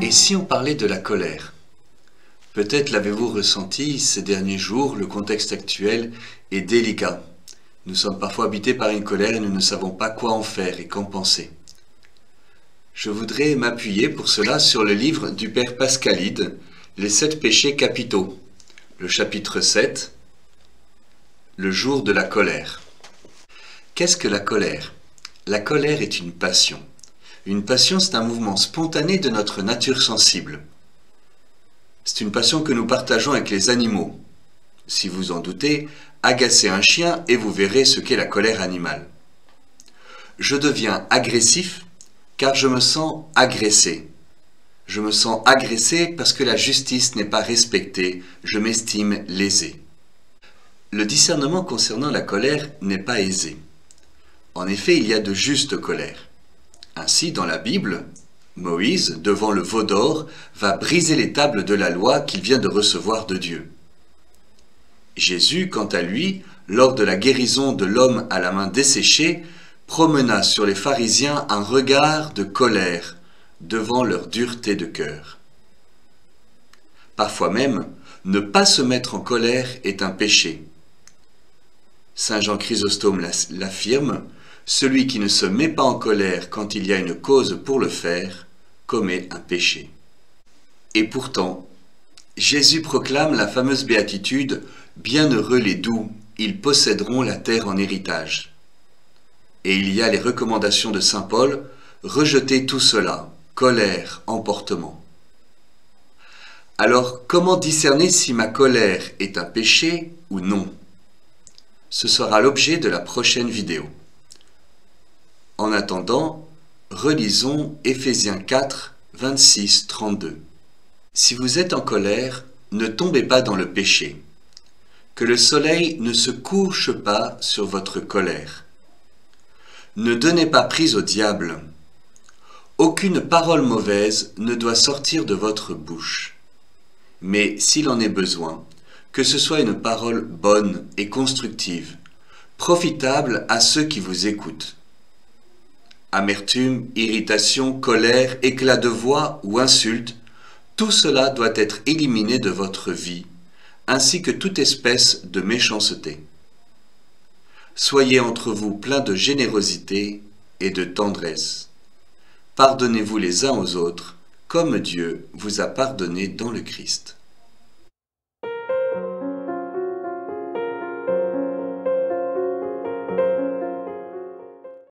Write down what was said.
Et si on parlait de la colère? Peut-être l'avez-vous ressenti ces derniers jours, le contexte actuel est délicat. Nous sommes parfois habités par une colère et nous ne savons pas quoi en faire et qu'en penser. Je voudrais m'appuyer pour cela sur le livre du Père Pascalide, Les 7 péchés capitaux, le chapitre 7, le jour de la colère. Qu'est-ce que la colère? La colère est une passion. Une passion, c'est un mouvement spontané de notre nature sensible. C'est une passion que nous partageons avec les animaux. Si vous en doutez, agacez un chien et vous verrez ce qu'est la colère animale. Je deviens agressif car je me sens agressé. Je me sens agressé parce que la justice n'est pas respectée, je m'estime lésé. Le discernement concernant la colère n'est pas aisé. En effet, il y a de justes colères. Ainsi, dans la Bible, Moïse, devant le veau d'or, va briser les tables de la loi qu'il vient de recevoir de Dieu. Jésus, quant à lui, lors de la guérison de l'homme à la main desséchée, promena sur les pharisiens un regard de colère devant leur dureté de cœur. Parfois même, ne pas se mettre en colère est un péché. Saint Jean Chrysostome l'affirme, « Celui qui ne se met pas en colère quand il y a une cause pour le faire, commet un péché. » Et pourtant, Jésus proclame la fameuse béatitude « Bienheureux les doux, ils posséderont la terre en héritage ». Et il y a les recommandations de saint Paul « Rejetez tout cela, colère, emportement ». Alors, comment discerner si ma colère est un péché ou non? Ce sera l'objet de la prochaine vidéo. En attendant, relisons Éphésiens 4, 26, 32. Si vous êtes en colère, ne tombez pas dans le péché. Que le soleil ne se couche pas sur votre colère. Ne donnez pas prise au diable. Aucune parole mauvaise ne doit sortir de votre bouche. Mais s'il en est besoin, que ce soit une parole bonne et constructive, profitable à ceux qui vous écoutent. Amertume, irritation, colère, éclat de voix ou insulte, tout cela doit être éliminé de votre vie, ainsi que toute espèce de méchanceté. Soyez entre vous pleins de générosité et de tendresse. Pardonnez-vous les uns aux autres, comme Dieu vous a pardonné dans le Christ.